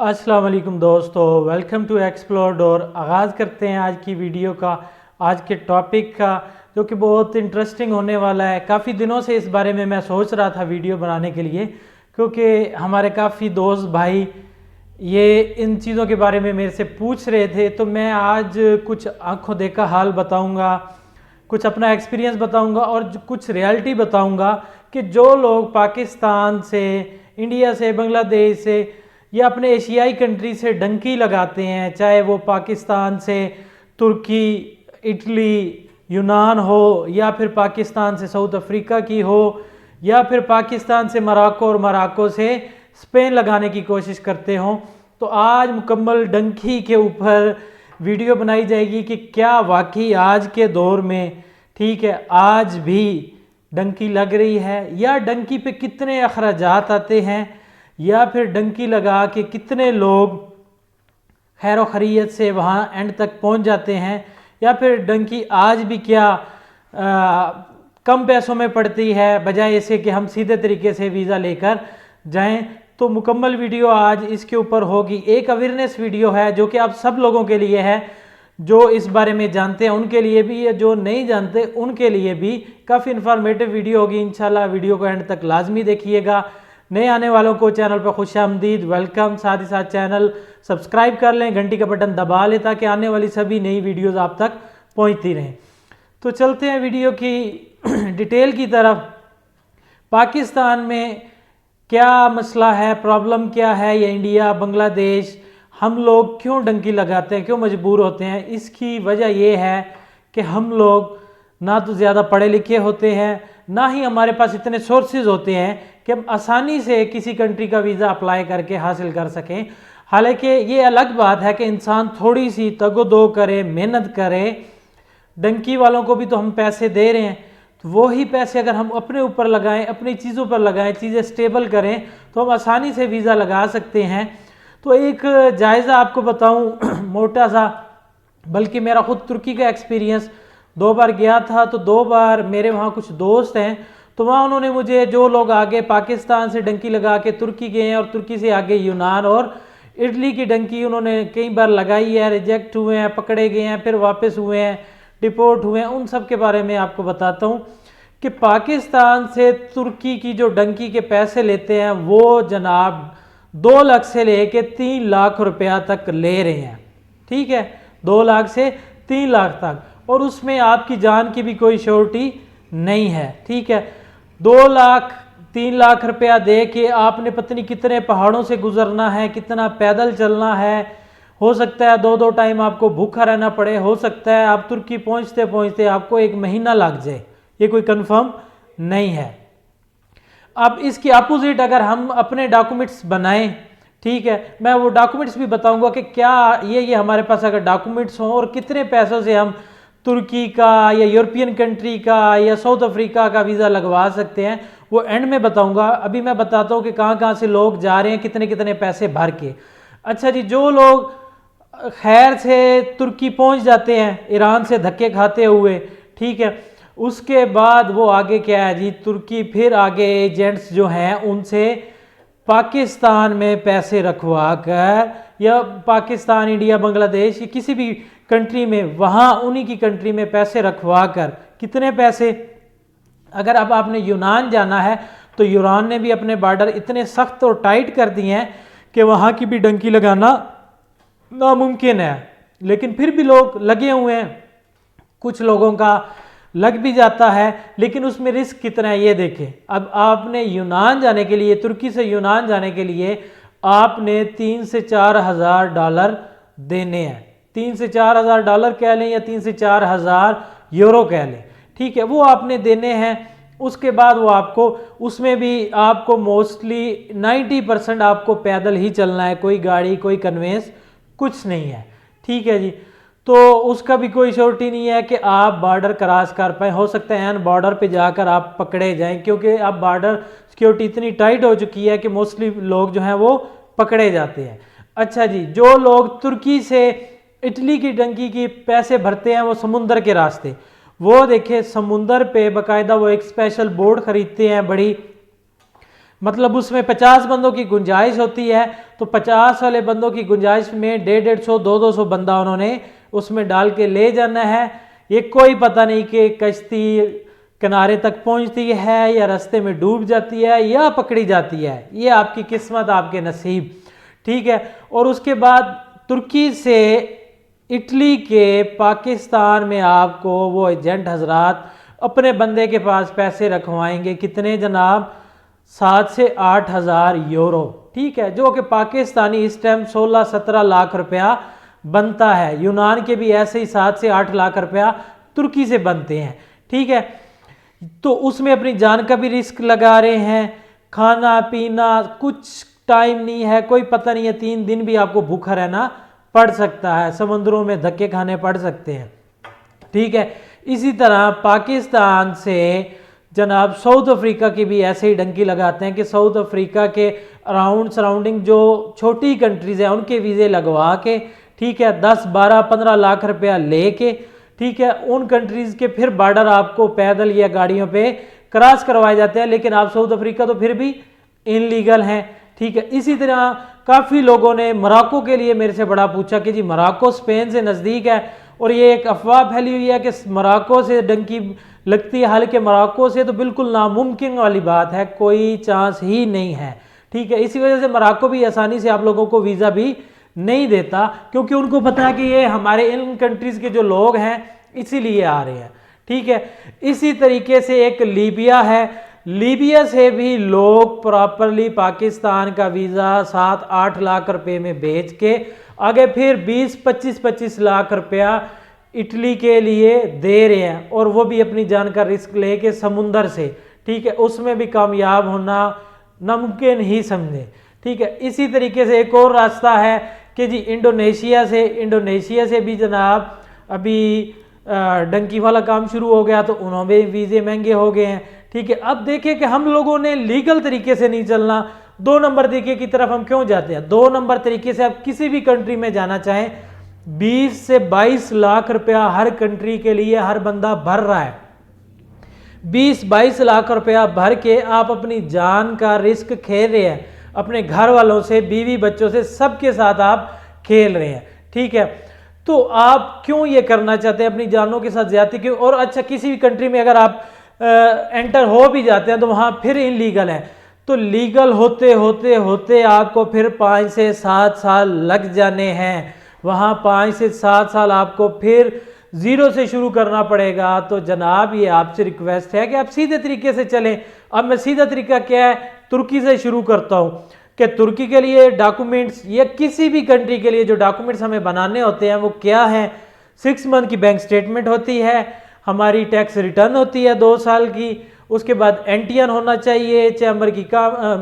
अस्सलाम वालेकुम दोस्तों, वेलकम टू एक्सप्लोर डोर। आगाज़ करते हैं आज की वीडियो का, आज के टॉपिक का, जो कि बहुत इंटरेस्टिंग होने वाला है। काफ़ी दिनों से इस बारे में मैं सोच रहा था वीडियो बनाने के लिए, क्योंकि हमारे काफ़ी दोस्त भाई ये इन चीज़ों के बारे में मेरे से पूछ रहे थे। तो मैं आज कुछ आंखों देखा हाल बताऊंगा, कुछ अपना एक्सपीरियंस बताऊंगा और कुछ रियलिटी बताऊंगा कि जो लोग पाकिस्तान से, इंडिया से, बांग्लादेश से या अपने एशियाई कंट्री से डंकी लगाते हैं, चाहे वो पाकिस्तान से तुर्की, इटली, यूनान हो, या फिर पाकिस्तान से साउथ अफ्रीका की हो, या फिर पाकिस्तान से मोरक्को और मोरक्को से स्पेन लगाने की कोशिश करते हों, तो आज मुकम्मल डंकी के ऊपर वीडियो बनाई जाएगी कि क्या वाकई आज के दौर में, ठीक है, आज भी डंकी लग रही है, या डंकी पे कितने अखराजात आते हैं, या फिर डंकी लगा के कितने लोग खैर खैरियत से वहाँ एंड तक पहुँच जाते हैं, या फिर डंकी आज भी क्या कम पैसों में पड़ती है बजाय इसे कि हम सीधे तरीके से वीज़ा लेकर जाएं। तो मुकम्मल वीडियो आज इसके ऊपर होगी। एक अवेयरनेस वीडियो है जो कि आप सब लोगों के लिए है, जो इस बारे में जानते हैं उनके लिए भी, या जो नहीं जानते उनके लिए भी काफ़ी इन्फॉर्मेटिव वीडियो होगी। इंशाल्लाह वीडियो को एंड तक लाजमी देखिएगा। नए आने वालों को चैनल पर खुशामदीद, वेलकम। साथ ही साथ चैनल सब्सक्राइब कर लें, घंटी का बटन दबा लें ताकि आने वाली सभी नई वीडियोस आप तक पहुंचती रहें। तो चलते हैं वीडियो की डिटेल की तरफ। पाकिस्तान में क्या मसला है, प्रॉब्लम क्या है, या इंडिया, बांग्लादेश, हम लोग क्यों डंकी लगाते हैं, क्यों मजबूर होते हैं? इसकी वजह यह है कि हम लोग ना तो ज़्यादा पढ़े लिखे होते हैं, ना ही हमारे पास इतने सोर्सेज होते हैं कि हम आसानी से किसी कंट्री का वीज़ा अप्लाई करके हासिल कर सकें। हालांकि ये अलग बात है कि इंसान थोड़ी सी तगोदो करे, मेहनत करे। डंकी वालों को भी तो हम पैसे दे रहे हैं, तो वही पैसे अगर हम अपने ऊपर लगाएं, अपनी चीज़ों पर लगाएं, चीज़ें स्टेबल करें, तो हम आसानी से वीज़ा लगा सकते हैं। तो एक जायज़ा आपको बताऊं मोटा सा, बल्कि मेरा ख़ुद तुर्की का एक्सपीरियंस, 2 बार गया था, तो 2 बार मेरे वहाँ कुछ दोस्त हैं, तो वहाँ उन्होंने मुझे, जो लोग आगे पाकिस्तान से डंकी लगा के तुर्की गए हैं और तुर्की से आगे यूनान और इटली की डंकी उन्होंने कई बार लगाई है, रिजेक्ट हुए हैं, पकड़े गए हैं, फिर वापस हुए हैं, डिपोर्ट हुए हैं, उन सब के बारे में आपको बताता हूँ कि पाकिस्तान से तुर्की की जो डंकी के पैसे लेते हैं वो जनाब 2 लाख से लेके 3 लाख रुपया तक ले रहे हैं। ठीक है, 2 लाख से 3 लाख तक, और उसमें आपकी जान की भी कोई श्योरिटी नहीं है। ठीक है, 2 लाख 3 लाख रुपया दे के आपने पत्नी कितने पहाड़ों से गुजरना है, कितना पैदल चलना है, हो सकता है 2-2 टाइम आपको भूखा रहना पड़े, हो सकता है आप तुर्की पहुंचते पहुंचते आपको 1 महीना लग जाए, ये कोई कंफर्म नहीं है। अब इसकी अपोजिट अगर हम अपने डॉक्यूमेंट्स बनाएं, ठीक है, मैं वो डॉक्यूमेंट्स भी बताऊंगा कि क्या ये हमारे पास अगर डॉक्यूमेंट्स हों और कितने पैसों से हम तुर्की का या यूरोपियन कंट्री का या साउथ अफ्रीका का वीज़ा लगवा सकते हैं, वो एंड में बताऊंगा। अभी मैं बताता हूँ कि कहाँ कहाँ से लोग जा रहे हैं, कितने कितने पैसे भर के। अच्छा जी, जो लोग खैर से तुर्की पहुँच जाते हैं ईरान से धक्के खाते हुए, ठीक है, उसके बाद वो आगे क्या है जी, तुर्की फिर आगे एजेंट्स जो हैं उनसे पाकिस्तान में पैसे रखवा कर, या पाकिस्तान, इंडिया, बांग्लादेश, या किसी भी कंट्री में, वहाँ उन्हीं की कंट्री में पैसे रखवा कर, कितने पैसे, अगर अब आपने यूनान जाना है तो यूनान ने भी अपने बॉर्डर इतने सख्त और टाइट कर दिए हैं कि वहाँ की भी डंकी लगाना नामुमकिन है। लेकिन फिर भी लोग लगे हुए हैं, कुछ लोगों का लग भी जाता है, लेकिन उसमें रिस्क कितना है ये देखें। अब आपने यूनान जाने के लिए, तुर्की से यूनान जाने के लिए आपने 3 से 4 हज़ार डॉलर देने हैं। 3 से 4 हज़ार डॉलर कह लें या 3 से 4 हज़ार यूरो कह लें, ठीक है, वो आपने देने हैं। उसके बाद वो आपको, उसमें भी आपको मोस्टली 90% आपको पैदल ही चलना है, कोई गाड़ी, कोई कन्वेंस कुछ नहीं है। ठीक है जी, तो उसका भी कोई श्योरिटी नहीं है कि आप बॉर्डर क्रॉस कर पाए। हो सकता है एन बॉर्डर पे जाकर आप पकड़े जाएं, क्योंकि अब बॉर्डर सिक्योरिटी इतनी टाइट हो चुकी है कि मोस्टली लोग जो हैं वो पकड़े जाते हैं। अच्छा जी, जो लोग तुर्की से इटली की डंकी की पैसे भरते हैं वो समुंदर के रास्ते, वो देखे समुंदर पे बाकायदा वो एक स्पेशल बोट खरीदते हैं, बड़ी मतलब उसमें 50 बंदों की गुंजाइश होती है, तो 50 वाले बंदों की गुंजाइश में 150-150, 200 बंदा उन्होंने उसमें डाल के ले जाना है। ये कोई पता नहीं कि कश्ती किनारे तक पहुंचती है या रास्ते में डूब जाती है या पकड़ी जाती है, ये आपकी किस्मत, आपके नसीब, ठीक है। और उसके बाद तुर्की से इटली के पाकिस्तान में आपको वो एजेंट हजरात अपने बंदे के पास पैसे रखवाएंगे, कितने जनाब, 7 से 8 हज़ार यूरो, ठीक है, जो कि पाकिस्तानी इस टाइम 16-17 लाख रुपया बनता है। यूनान के भी ऐसे ही 7 से 8 लाख रुपया तुर्की से बनते हैं, ठीक है। तो उसमें अपनी जान का भी रिस्क लगा रहे हैं, खाना पीना कुछ टाइम नहीं है, कोई पता नहीं है, 3 दिन भी आपको भूखा रहना पड़ सकता है, समुद्रों में धक्के खाने पड़ सकते हैं, ठीक है। इसी तरह पाकिस्तान से जनाब साउथ अफ्रीका की भी ऐसे ही डंकी लगाते हैं कि साउथ अफ्रीका के अराउंड सराउंडिंग जो छोटी कंट्रीज़ हैं उनके वीज़े लगवा के, ठीक है, 10, 12, 15 लाख रुपया लेके, ठीक है, उन कंट्रीज़ के फिर बॉर्डर आपको पैदल या गाड़ियों पे क्रॉस करवाए जाते हैं, लेकिन आप साउथ अफ्रीका तो फिर भी इनलीगल हैं, ठीक है। इसी तरह काफ़ी लोगों ने मोरक्को के लिए मेरे से बड़ा पूछा कि जी मोरक्को स्पेन से नज़दीक है, और ये एक अफवाह फैली हुई है कि मोरक्को से डंकी लगती है, हालांकि मोरक्को से तो बिल्कुल नामुमकिन वाली बात है, कोई चांस ही नहीं है, ठीक है। इसी वजह से मोरक्को भी आसानी से आप लोगों को वीज़ा भी नहीं देता, क्योंकि उनको पता है कि ये हमारे इन कंट्रीज़ के जो लोग हैं इसीलिए आ रहे हैं, ठीक है। इसी तरीके से एक लीबिया है, लीबिया से भी लोग प्रॉपरली पाकिस्तान का वीज़ा 7-8 लाख रुपए में बेच के आगे फिर 20-25 लाख रुपया इटली के लिए दे रहे हैं, और वो भी अपनी जान का रिस्क लेके समुंदर से, ठीक है, उसमें भी कामयाब होना नामुमकिन ही समझे, ठीक है। इसी तरीके से एक और रास्ता है कि जी इंडोनेशिया से भी जनाब अभी डंकी वाला काम शुरू हो गया, तो उन्होंने वीज़े महंगे हो गए हैं, ठीक है। अब देखिए कि हम लोगों ने लीगल तरीके से नहीं चलना, 2 नंबर तरीके की तरफ हम क्यों जाते हैं। 2 नंबर तरीके से आप किसी भी कंट्री में जाना चाहें, 20 से 22 लाख रुपया हर कंट्री के लिए हर बंदा भर रहा है। 20-22 लाख रुपया भर के आप अपनी जान का रिस्क खेल रहे हैं, अपने घर वालों से, बीवी बच्चों से, सबके साथ आप खेल रहे हैं, ठीक है। तो आप क्यों ये करना चाहते हैं, अपनी जानों के साथ ज्यादती क्यों। और अच्छा, किसी भी कंट्री में अगर आप एंटर हो भी जाते हैं तो वहाँ फिर इनलीगल है, तो लीगल होते होते होते आपको फिर 5 से 7 साल लग जाने हैं, वहाँ 5 से 7 साल आपको फिर ज़ीरो से शुरू करना पड़ेगा। तो जनाब ये आपसे रिक्वेस्ट है कि आप सीधे तरीके से चलें। अब मैं सीधा तरीका क्या है, तुर्की से शुरू करता हूँ कि तुर्की के लिए डॉक्यूमेंट्स या किसी भी कंट्री के लिए जो डॉक्यूमेंट्स हमें बनाने होते हैं वो क्या है। 6 मंथ की बैंक स्टेटमेंट होती है, हमारी टैक्स रिटर्न होती है 2 साल की, उसके बाद एनटीएन होना चाहिए, चैम्बर की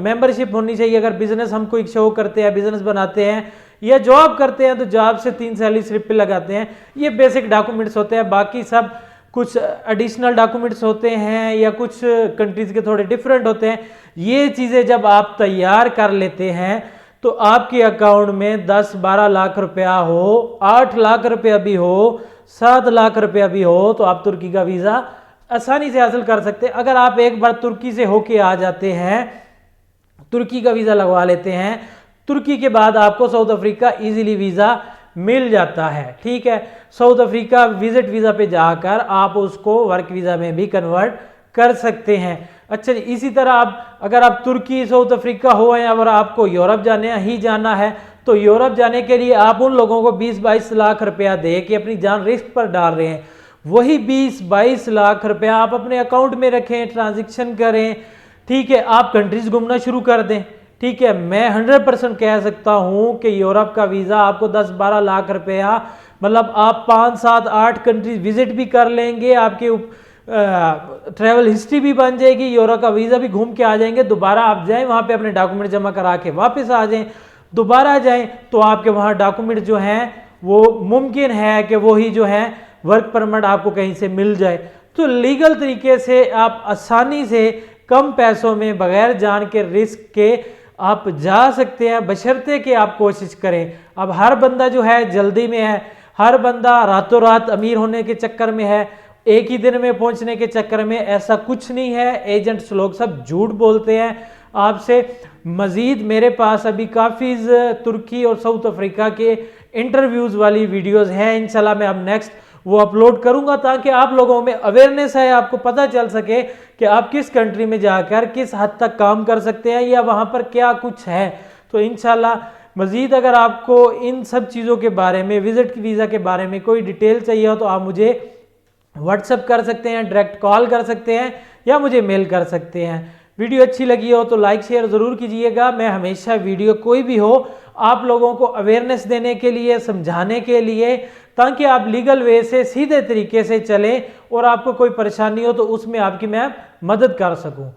मेंबरशिप होनी चाहिए, अगर बिजनेस हम कोई शो करते हैं, बिजनेस बनाते हैं या जॉब करते हैं तो जॉब से 3 सैलरी स्लिप पे लगाते हैं। ये बेसिक डॉक्यूमेंट्स होते हैं, बाकी सब कुछ एडिशनल डॉक्यूमेंट्स होते हैं या कुछ कंट्रीज़ के थोड़े डिफरेंट होते हैं। ये चीज़ें जब आप तैयार कर लेते हैं तो आपके अकाउंट में 10-12 लाख रुपया हो, 8 लाख रुपया भी हो, 7 लाख रुपया भी हो, तो आप तुर्की का वीज़ा आसानी से हासिल कर सकते हैं। अगर आप एक बार तुर्की से होके आ जाते हैं, तुर्की का वीज़ा लगवा लेते हैं, तुर्की के बाद आपको साउथ अफ्रीका इजीली वीज़ा मिल जाता है, ठीक है। साउथ अफ्रीका विजिट वीज़ा पे जाकर आप उसको वर्क वीज़ा में भी कन्वर्ट कर सकते हैं। अच्छा जी, इसी तरह आप अगर आप तुर्की साउथ अफ्रीका हो हैं और आपको यूरोप जाने ही जाना है, तो यूरोप जाने के लिए आप उन लोगों को 20-22 लाख रुपया दे के अपनी जान रिस्क पर डाल रहे हैं। वही 20-22 लाख रुपया आप अपने अकाउंट में रखें, ट्रांजैक्शन करें, ठीक है, आप कंट्रीज घूमना शुरू कर दें, ठीक है। मैं 100% कह सकता हूं कि यूरोप का वीज़ा आपको 10-12 लाख रुपया, मतलब आप 5-7-8 कंट्रीज विजिट भी कर लेंगे, आपके ट्रैवल हिस्ट्री भी बन जाएगी, यूरोप का वीज़ा भी घूम के आ जाएंगे। दोबारा आप जाएं वहाँ पे अपने डॉक्यूमेंट जमा करा के वापस आ जाएं, दोबारा जाएं तो आपके वहाँ डॉक्यूमेंट जो हैं वो मुमकिन है कि वही जो है वर्क परमिट आपको कहीं से मिल जाए। तो लीगल तरीके से आप आसानी से कम पैसों में बगैर जान के रिस्क के आप जा सकते हैं, बशर्ते कि आप कोशिश करें। अब हर बंदा जो है जल्दी में है, हर बंदा रातों रात अमीर होने के चक्कर में है, एक ही दिन में पहुंचने के चक्कर में, ऐसा कुछ नहीं है। एजेंट्स लोग सब झूठ बोलते हैं, आपसे मज़ीद मेरे पास अभी काफ़ी तुर्की और साउथ अफ्रीका के इंटरव्यूज़ वाली वीडियोज़ हैं। इंशाल्लाह मैं अब नेक्स्ट वो अपलोड करूंगा ताकि आप लोगों में अवेयरनेस है, आपको पता चल सके कि आप किस कंट्री में जाकर किस हद तक काम कर सकते हैं या वहाँ पर क्या कुछ है। तो इंशाल्लाह मज़ीद अगर आपको इन सब चीज़ों के बारे में, विज़िट वीज़ा के बारे में कोई डिटेल चाहिए हो तो आप मुझे व्हाट्सअप कर सकते हैं, डायरेक्ट कॉल कर सकते हैं या मुझे मेल कर सकते हैं। वीडियो अच्छी लगी हो तो लाइक शेयर ज़रूर कीजिएगा। मैं हमेशा वीडियो कोई भी हो आप लोगों को अवेयरनेस देने के लिए, समझाने के लिए, ताकि आप लीगल वे से सीधे तरीके से चलें और आपको कोई परेशानी हो तो उसमें आपकी मैं मदद कर सकूं।